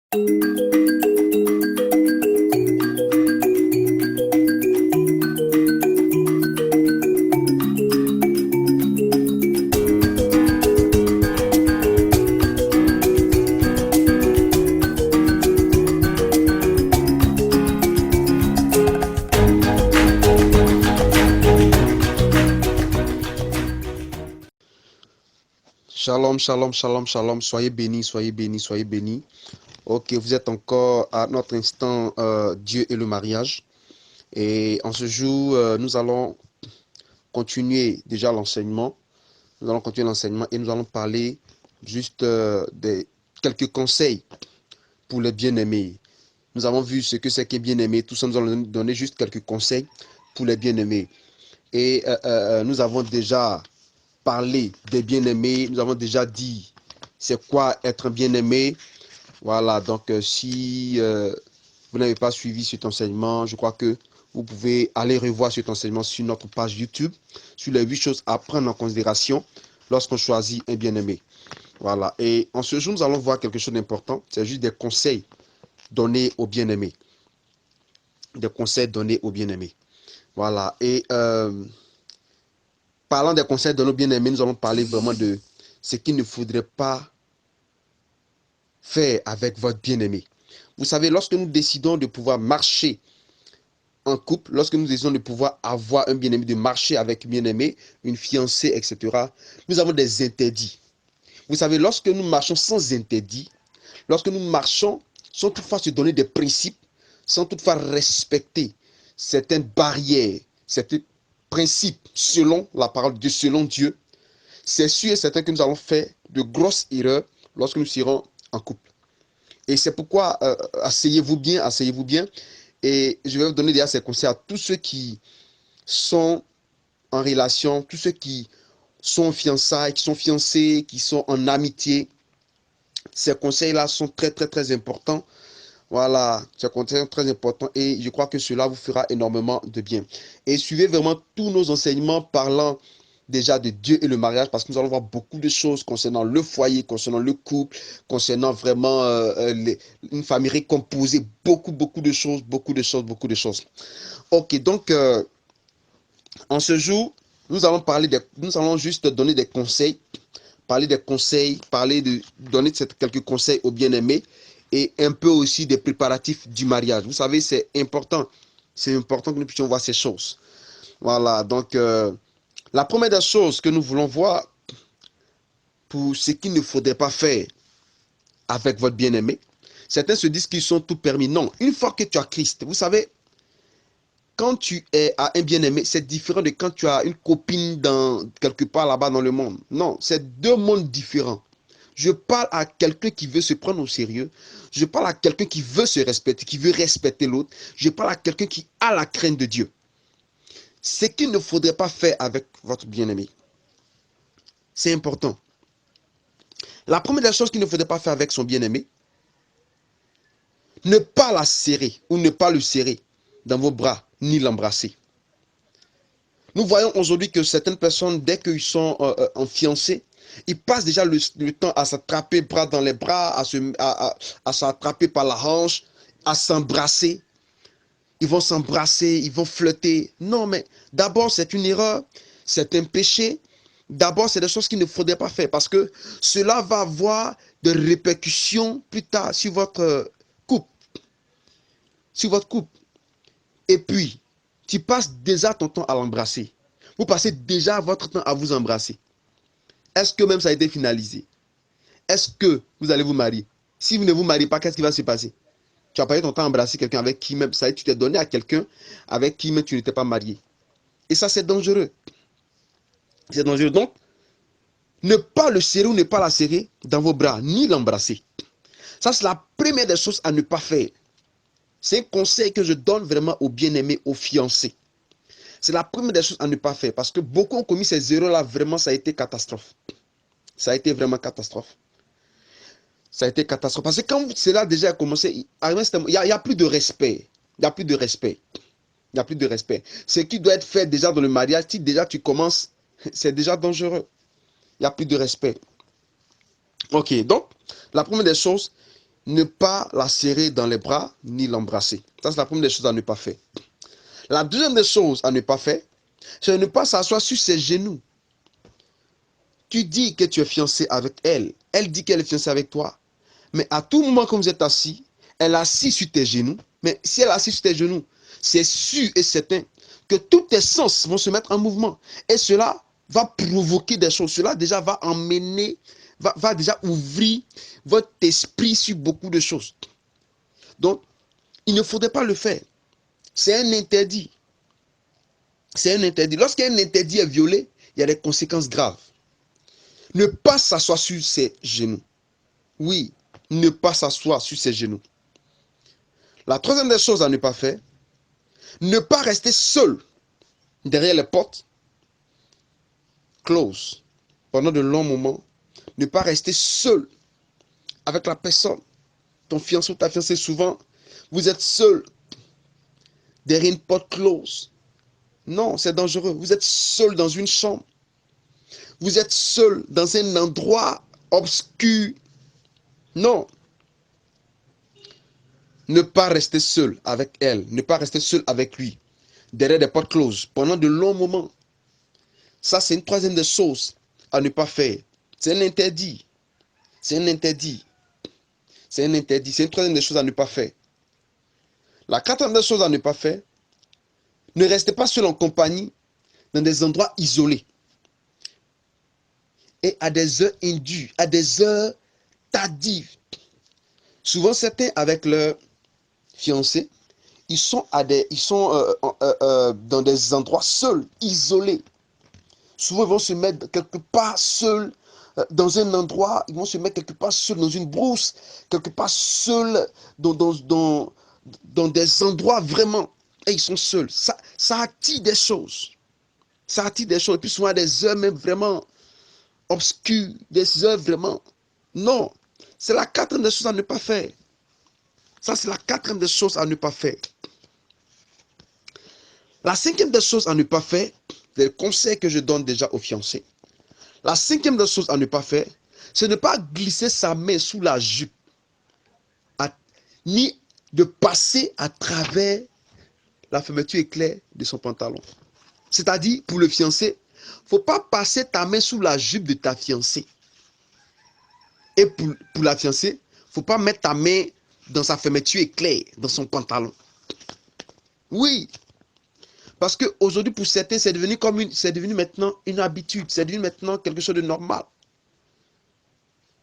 Shalom, shalom, shalom, shalom. Soyez bénis, soyez bénis, soyez bénis. Ok, vous êtes encore à notre instant Dieu et le mariage. Et en ce jour, nous allons continuer déjà l'enseignement. Nous allons continuer l'enseignement et nous allons parler juste des quelques conseils pour les bien-aimés. Nous avons vu ce que c'est qu'un bien-aimé. Tout ça, nous allons donner juste quelques conseils pour les bien-aimés. Et nous avons déjà parlé des bien-aimés. Nous avons déjà dit c'est quoi être un bien-aimé. Voilà, donc si vous n'avez pas suivi cet enseignement, je crois que vous pouvez aller revoir cet enseignement sur notre page YouTube, sur les 8 choses à prendre en considération lorsqu'on choisit un bien-aimé. Voilà, et en ce jour, nous allons voir quelque chose d'important, c'est juste des conseils donnés aux bien-aimés. Des conseils donnés aux bien-aimés. Voilà, et parlant des conseils donnés aux bien-aimés, nous allons parler vraiment de ce qu'il ne faudrait pas faire avec votre bien-aimé. Vous savez, lorsque nous décidons de pouvoir marcher en couple, lorsque nous décidons de pouvoir avoir un bien-aimé, de marcher avec un bien-aimé, une fiancée, etc., nous avons des interdits. Vous savez, lorsque nous marchons sans interdit, lorsque nous marchons sans toutefois se donner des principes, sans toutefois respecter certaines barrières, certains principes selon la parole de Dieu, selon Dieu, c'est sûr et certain que nous allons faire de grosses erreurs lorsque nous serons en couple. Et c'est pourquoi asseyez-vous bien, asseyez-vous bien. Et je vais vous donner déjà ces conseils à tous ceux qui sont en relation, tous ceux qui sont en fiançailles, qui sont fiancés, qui sont en amitié. Ces conseils-là sont très, très, très importants. Voilà, ces conseils sont très importants et je crois que cela vous fera énormément de bien. Et suivez vraiment tous nos enseignements parlant déjà de Dieu et le mariage parce que nous allons voir beaucoup de choses concernant le foyer, concernant le couple, concernant vraiment une famille recomposée, beaucoup, beaucoup de choses, beaucoup de choses, beaucoup de choses. Ok, donc en ce jour, nous allons juste donner des conseils, donner quelques conseils aux bien-aimés et un peu aussi des préparatifs du mariage. Vous savez, c'est important que nous puissions voir ces choses. Voilà, donc la première des choses que nous voulons voir pour ce qu'il ne faudrait pas faire avec votre bien-aimé, certains se disent qu'ils sont tout permis. Non, une fois que tu as Christ, vous savez, quand tu es à un bien-aimé, c'est différent de quand tu as une copine quelque part là-bas dans le monde. Non, c'est deux mondes différents. Je parle à quelqu'un qui veut se prendre au sérieux. Je parle à quelqu'un qui veut se respecter, qui veut respecter l'autre. Je parle à quelqu'un qui a la crainte de Dieu. Ce qu'il ne faudrait pas faire avec votre bien-aimé, c'est important. La première des choses qu'il ne faudrait pas faire avec son bien-aimé, ne pas la serrer ou ne pas le serrer dans vos bras, ni l'embrasser. Nous voyons aujourd'hui que certaines personnes, dès qu'ils sont en fiancés, ils passent déjà le temps à s'attraper bras dans les bras, à s'attraper par la hanche, à s'embrasser. Ils vont s'embrasser, ils vont flirter. Non, mais d'abord, c'est une erreur, c'est un péché. D'abord, c'est des choses qu'il ne faudrait pas faire parce que cela va avoir des répercussions plus tard sur votre couple. Sur votre couple. Et puis, tu passes déjà ton temps à l'embrasser. Vous passez déjà votre temps à vous embrasser. Est-ce que même ça a été finalisé? Est-ce que vous allez vous marier? Si vous ne vous mariez pas, qu'est-ce qui va se passer? Tu as passé ton temps à embrasser quelqu'un avec qui même, ça, tu t'es donné à quelqu'un avec qui même tu n'étais pas marié. Et ça, c'est dangereux. C'est dangereux. Donc, ne pas le serrer ou ne pas la serrer dans vos bras, ni l'embrasser. Ça, c'est la première des choses à ne pas faire. C'est un conseil que je donne vraiment aux bien-aimés, aux fiancés. C'est la première des choses à ne pas faire parce que beaucoup ont commis ces erreurs-là. Vraiment, ça a été catastrophe. Ça a été vraiment catastrophe. Ça a été catastrophe. Parce que quand cela déjà a commencé, il n'y a plus de respect. Il n'y a plus de respect. Il n'y a plus de respect. Ce qui doit être fait déjà dans le mariage, si déjà tu commences, c'est déjà dangereux. Il n'y a plus de respect. Ok, donc, la première des choses, ne pas la serrer dans les bras ni l'embrasser. Ça, c'est la première des choses à ne pas faire. La deuxième des choses à ne pas faire, c'est de ne pas s'asseoir sur ses genoux. Tu dis que tu es fiancé avec elle. Elle dit qu'elle est fiancée avec toi. Mais à tout moment, quand vous êtes assis, elle est assise sur tes genoux. Mais si elle est assise sur tes genoux, c'est sûr et certain que tous tes sens vont se mettre en mouvement. Et cela va provoquer des choses. Cela déjà va emmener, va déjà ouvrir votre esprit sur beaucoup de choses. Donc, il ne faudrait pas le faire. C'est un interdit. C'est un interdit. Lorsqu'un interdit est violé, il y a des conséquences graves. Ne pas s'asseoir sur ses genoux. Oui, ne pas s'asseoir sur ses genoux. La troisième des choses à ne pas faire, ne pas rester seul derrière les portes closes pendant de longs moments. Ne pas rester seul avec la personne. Ton fiancé ou ta fiancée, souvent, vous êtes seul derrière une porte close. Non, c'est dangereux. Vous êtes seul dans une chambre. Vous êtes seul dans un endroit obscur. Non. Ne pas rester seul avec elle. Ne pas rester seul avec lui. Derrière des portes closes pendant de longs moments. Ça, c'est une troisième des choses à ne pas faire. C'est un interdit. C'est un interdit. C'est un interdit. C'est une troisième des choses à ne pas faire. La quatrième des choses à ne pas faire, ne restez pas seul en compagnie dans des endroits isolés et à des heures indues, à des heures tardives. Souvent, certains avec leur fiancé, ils sont dans des endroits seuls, isolés. Souvent, ils vont se mettre quelque part seuls dans un endroit, ils vont se mettre quelque part seuls dans une brousse, quelque part seuls dans des endroits vraiment, et ils sont seuls. Ça attire des choses. Ça attire des choses. Et puis souvent, des heures même vraiment obscures, des heures vraiment... Non, c'est la quatrième des choses à ne pas faire. Ça, c'est la quatrième des choses à ne pas faire. La cinquième des choses à ne pas faire, c'est le conseil que je donne déjà aux fiancés. La cinquième des choses à ne pas faire, c'est ne pas glisser sa main sous la jupe, ni de passer à travers la fermeture éclair de son pantalon. C'est-à-dire, pour le fiancé, il ne faut pas passer ta main sous la jupe de ta fiancée. Et pour la fiancée, il ne faut pas mettre ta main dans sa fermeture éclair, dans son pantalon. Oui, parce qu'aujourd'hui, pour certains, c'est devenu maintenant une habitude, c'est devenu maintenant quelque chose de normal.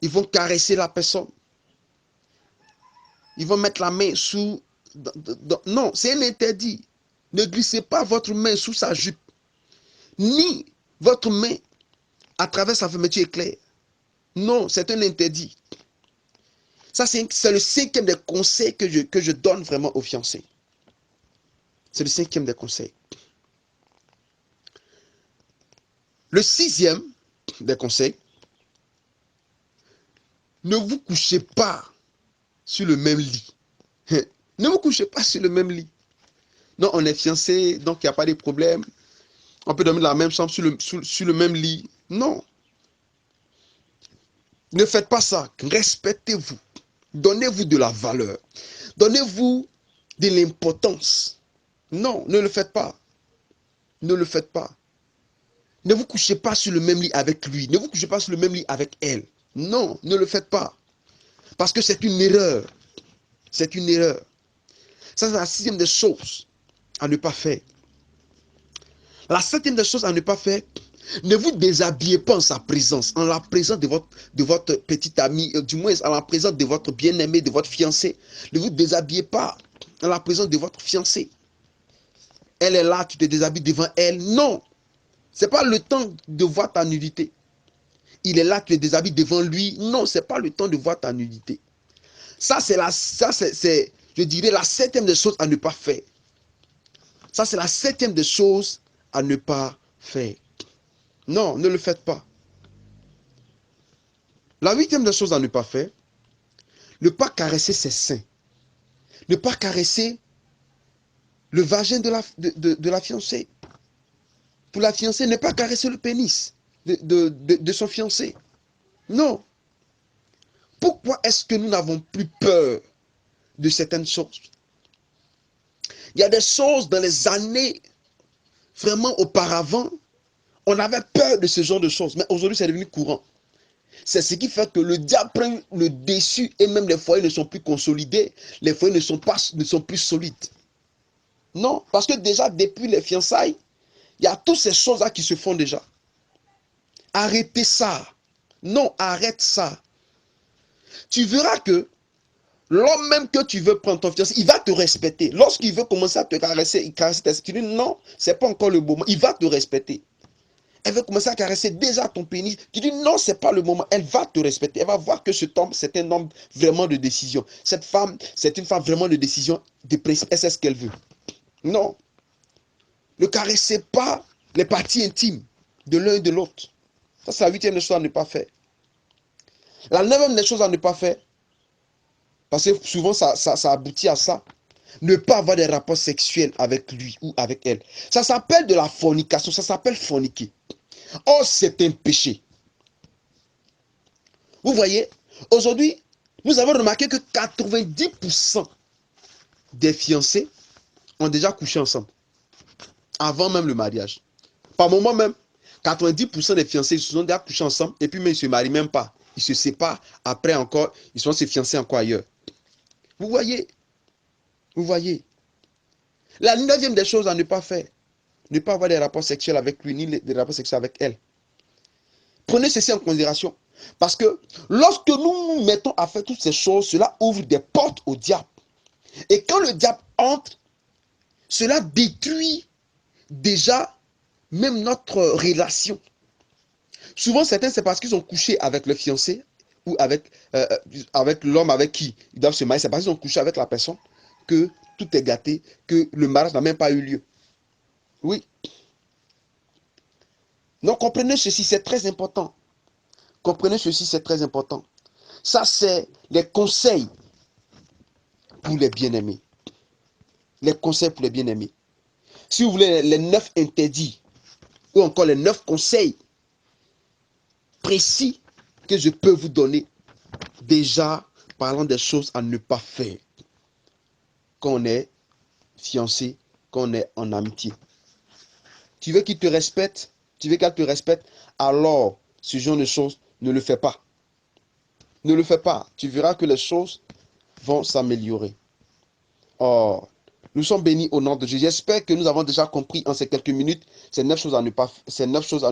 Ils vont caresser la personne. Ils vont mettre la main sous... Non, c'est un interdit. Ne glissez pas votre main sous sa jupe, ni votre main à travers sa fermeture éclair. Non, c'est un interdit. Ça, c'est le cinquième des conseils que je donne vraiment aux fiancés. C'est le cinquième des conseils. Le sixième des conseils, ne vous couchez pas sur le même lit. Ne vous couchez pas sur le même lit. Non, on est fiancés, donc il n'y a pas de problème. On peut dormir dans la même chambre, sur le même lit. Non. Ne faites pas ça. Respectez-vous. Donnez-vous de la valeur. Donnez-vous de l'importance. Non, ne le faites pas. Ne le faites pas. Ne vous couchez pas sur le même lit avec lui. Ne vous couchez pas sur le même lit avec elle. Non, ne le faites pas. Parce que c'est une erreur. C'est une erreur. Ça, c'est la sixième des choses à ne pas faire. La septième des choses à ne pas faire, ne vous déshabillez pas en sa présence, en la présence de votre petite amie, du moins en la présence de votre bien-aimé, de votre fiancé. Ne vous déshabillez pas en la présence de votre fiancé. Elle est là, tu te déshabilles devant elle. Non, ce n'est pas le temps de voir ta nudité. Il est là, tu te déshabilles devant lui. Non, ce n'est pas le temps de voir ta nudité. Ça, c'est, je dirais, la septième des choses à ne pas faire. Ça, c'est la septième des choses à ne pas faire. Non, ne le faites pas. La huitième des choses à ne pas faire, ne pas caresser ses seins. Ne pas caresser le vagin de la fiancée. Pour la fiancée, ne pas caresser le pénis de son fiancé. Non. Pourquoi est-ce que nous n'avons plus peur de certaines choses? Il y a des choses dans les années, vraiment auparavant, on avait peur de ce genre de choses. Mais aujourd'hui, c'est devenu courant. C'est ce qui fait que le diable prend le dessus et même les foyers ne sont plus consolidés. Les foyers ne sont plus solides. Non, parce que déjà, depuis les fiançailles, il y a toutes ces choses-là qui se font déjà. Arrêtez ça. Non, arrête ça. Tu verras que l'homme même que tu veux prendre ton fiancé, il va te respecter. Lorsqu'il veut commencer à te caresser, il caresse tes... Tu dis non, c'est pas encore le moment. Il va te respecter. Elle veut commencer à caresser déjà ton pénis. Tu dis non, c'est pas le moment. Elle va te respecter. Elle va voir que cet homme, c'est un homme vraiment de décision. Cette femme, c'est une femme vraiment de décision, de principe. Elle sait ce qu'elle veut. Non. Ne caressez pas les parties intimes de l'un et de l'autre. Ça, c'est la 8e des choses à ne pas faire. La 9e des choses à ne pas faire, parce que souvent ça aboutit à ça, ne pas avoir des rapports sexuels avec lui ou avec elle. Ça s'appelle de la fornication, ça s'appelle forniquer. Oh, c'est un péché. Vous voyez, aujourd'hui, nous avons remarqué que 90% des fiancés ont déjà couché ensemble, avant même le mariage. Par moment même, 90% des fiancés se sont déjà couchés ensemble et puis même ils ne se marient même pas. Ils se séparent, après encore, ils sont se fiancer encore ailleurs. Vous voyez? Vous voyez? La 9e des choses à ne pas faire, ne pas avoir des rapports sexuels avec lui, ni des rapports sexuels avec elle. Prenez ceci en considération. Parce que lorsque nous nous mettons à faire toutes ces choses, cela ouvre des portes au diable. Et quand le diable entre, cela détruit déjà même notre relation. Souvent, certains, c'est parce qu'ils ont couché avec le fiancé ou avec l'homme avec qui ils doivent se marier. C'est parce qu'ils ont couché avec la personne que tout est gâté, que le mariage n'a même pas eu lieu. Oui. Donc, comprenez ceci, c'est très important. Comprenez ceci, c'est très important. Ça, c'est les conseils pour les bien-aimés. Les conseils pour les bien-aimés. Si vous voulez les 9 interdits, ou encore les 9 conseils précis que je peux vous donner, déjà parlant des choses à ne pas faire quand on est fiancé, quand on est en amitié. Tu veux qu'il te respecte, tu veux qu'elle te respecte, alors ce genre de choses, ne le fais pas. Ne le fais pas. Tu verras que les choses vont s'améliorer. Oh, nous sommes bénis au nom de Jésus. J'espère que nous avons déjà compris en ces quelques minutes ces 9 choses à ne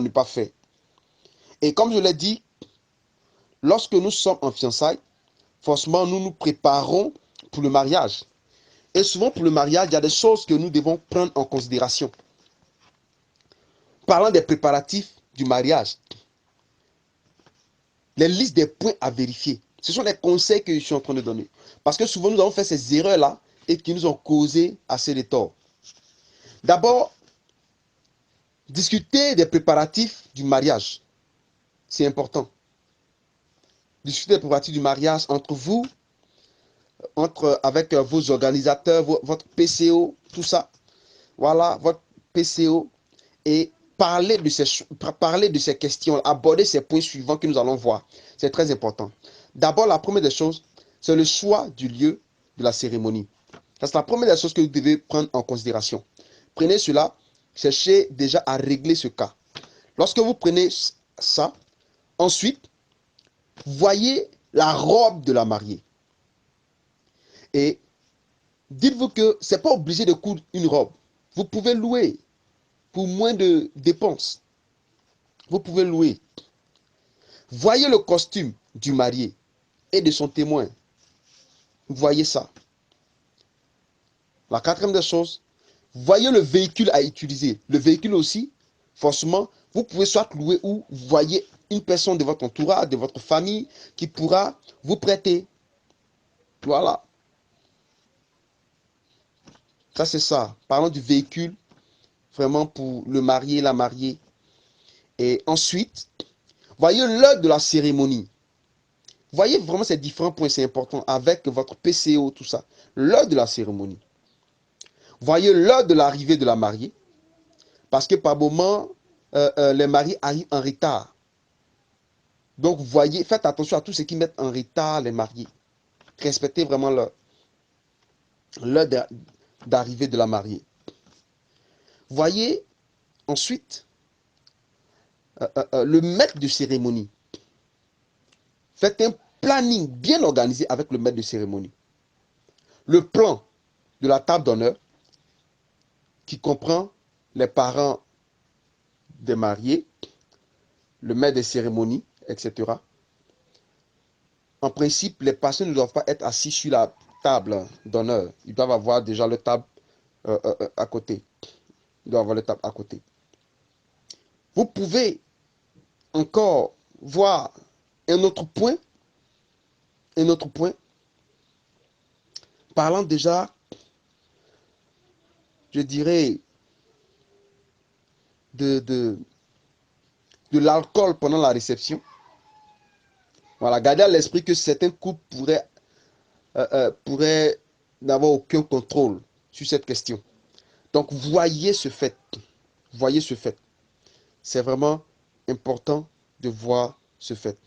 pas faire. Et comme je l'ai dit, lorsque nous sommes en fiançailles, forcément, nous nous préparons pour le mariage. Et souvent, pour le mariage, il y a des choses que nous devons prendre en considération. Parlant des préparatifs du mariage, les listes des points à vérifier. Ce sont les conseils que je suis en train de donner. Parce que souvent, nous avons fait ces erreurs-là et qui nous ont causé assez de tort. D'abord, discuter des préparatifs du mariage. C'est important. Discuter des préparatifs du mariage entre vous, avec vos organisateurs, votre PCO, tout ça. Voilà, votre PCO. Et parler de ces questions, aborder ces points suivants que nous allons voir. C'est très important. D'abord, la première des choses, c'est le choix du lieu de la cérémonie. C'est la première des choses que vous devez prendre en considération. Prenez cela, cherchez déjà à régler ce cas. Lorsque vous prenez ça, ensuite, voyez la robe de la mariée. Et dites-vous que ce n'est pas obligé de coudre une robe. Vous pouvez louer pour moins de dépenses. Vous pouvez louer. Voyez le costume du marié et de son témoin. Voyez ça. La 4e des choses, voyez le véhicule à utiliser. Le véhicule aussi, forcément, vous pouvez soit louer ou voyez une personne de votre entourage, de votre famille, qui pourra vous prêter. Voilà. Ça, c'est ça. Parlons du véhicule, vraiment pour le marié, la mariée. Et ensuite, voyez l'heure de la cérémonie. Voyez vraiment ces différents points, c'est important, avec votre PCO, tout ça. L'heure de la cérémonie. Voyez l'heure de l'arrivée de la mariée. Parce que par moment, les mariés arrivent en retard. Donc, voyez, faites attention à tous ceux qui mettent en retard les mariés. Respectez vraiment l'heure d'arrivée de la mariée. Voyez ensuite le maître de cérémonie. Faites un planning bien organisé avec le maître de cérémonie. Le plan de la table d'honneur qui comprend les parents des mariés, le maître des cérémonies, etc. En principe, les personnes ne doivent pas être assis sur la table d'honneur. Ils doivent avoir déjà le table à côté. Ils doivent avoir le table à côté. Vous pouvez encore voir un autre point, parlant déjà, je dirais, de l'alcool pendant la réception. Voilà, gardez à l'esprit que certains couples pourraient n'avoir aucun contrôle sur cette question. Donc, voyez ce fait. Voyez ce fait. C'est vraiment important de voir ce fait.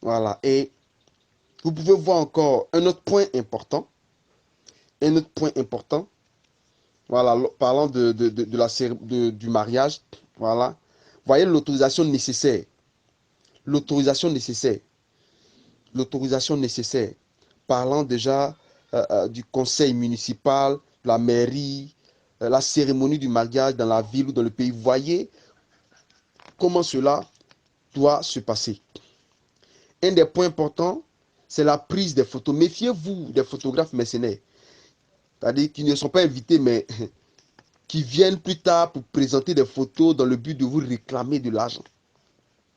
Voilà. Et vous pouvez voir encore un autre point important. Un autre point important. Voilà, parlant du mariage. Voilà. Voyez l'autorisation nécessaire. L'autorisation nécessaire. L'autorisation nécessaire. Parlant déjà du conseil municipal, la mairie, la cérémonie du mariage dans la ville ou dans le pays. Voyez comment cela doit se passer. Un des points importants, c'est la prise des photos. Méfiez-vous des photographes mercenaires. C'est-à-dire qui ne sont pas invités, mais qui viennent plus tard pour présenter des photos dans le but de vous réclamer de l'argent.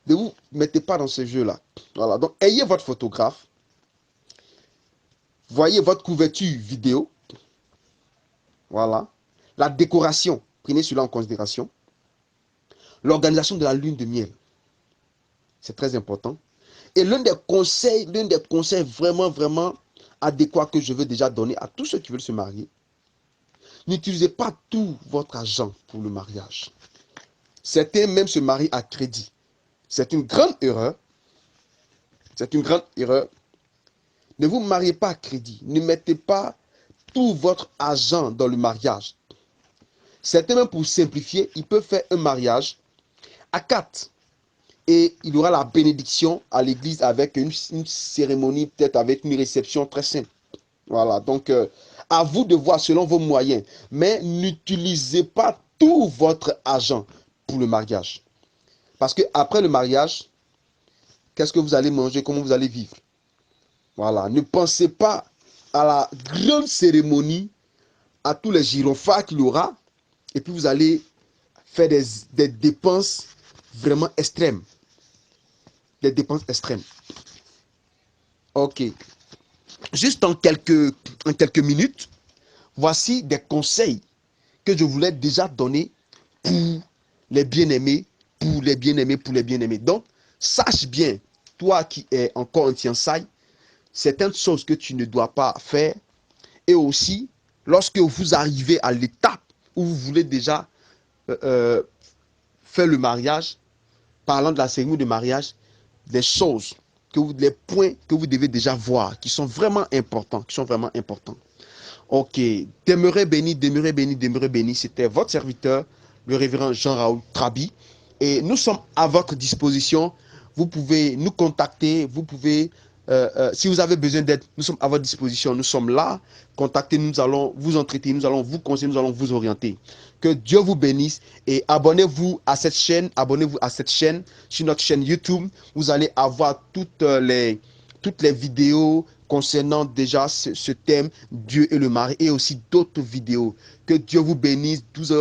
Ne vous mettez pas dans ce jeu-là. Voilà. Donc, ayez votre photographe. Voyez votre couverture vidéo. Voilà. La décoration, prenez cela en considération. L'organisation de la lune de miel. C'est très important. Et l'un des conseils vraiment, vraiment adéquats que je veux déjà donner à tous ceux qui veulent se marier, n'utilisez pas tout votre argent pour le mariage. Certains même se marient à crédit. C'est une grande erreur. C'est une grande erreur. Ne vous mariez pas à crédit. Ne mettez pas tout votre argent dans le mariage. Certains même pour simplifier, ils peuvent faire un mariage à 4. Et il y aura la bénédiction à l'église avec une cérémonie, peut-être avec une réception très simple. Voilà, donc à vous de voir selon vos moyens. Mais n'utilisez pas tout votre argent pour le mariage. Parce qu'après le mariage, qu'est-ce que vous allez manger, comment vous allez vivre? Voilà, ne pensez pas à la grande cérémonie, à tous les gyrophares qu'il y aura, et puis vous allez faire des dépenses vraiment extrêmes. Des dépenses extrêmes. Ok. Juste en quelques minutes, voici des conseils que je voulais déjà donner pour les bien-aimés, pour les bien-aimés, pour les bien-aimés. Donc, sache bien, toi qui es encore un fiançailles, certaines choses que tu ne dois pas faire. Et aussi, lorsque vous arrivez à l'étape où vous voulez déjà faire le mariage, parlant de la cérémonie de mariage, des choses, les points que vous devez déjà voir, qui sont vraiment importants, Ok, demeurez béni, demeurez béni, demeurez béni. C'était votre serviteur, le révérend Jean-Raoul Trabi. Et nous sommes à votre disposition. Vous pouvez nous contacter, vous pouvez, si vous avez besoin d'aide, nous sommes à votre disposition. Nous sommes là. Contactez-nous, nous allons vous entretenir, nous allons vous conseiller, nous allons vous orienter. Que Dieu vous bénisse et abonnez-vous à cette chaîne, sur notre chaîne YouTube. Vous allez avoir toutes les vidéos concernant déjà ce thème, Dieu et le mari, et aussi d'autres vidéos. Que Dieu vous bénisse. Vous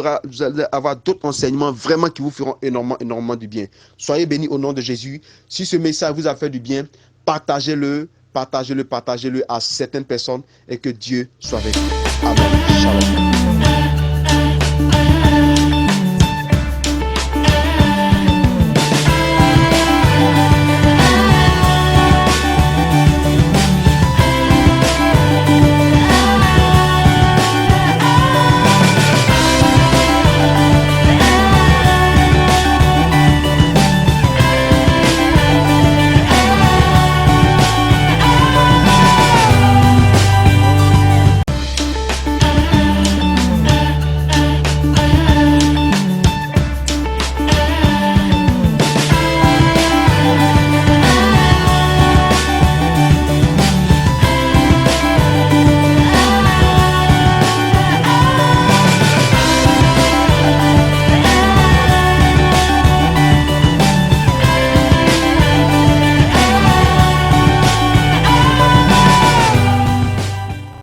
allez avoir d'autres enseignements vraiment qui vous feront énormément du bien. Soyez bénis au nom de Jésus. Si ce message vous a fait du bien, partagez-le à certaines personnes et que Dieu soit avec vous. Amen. Shalom.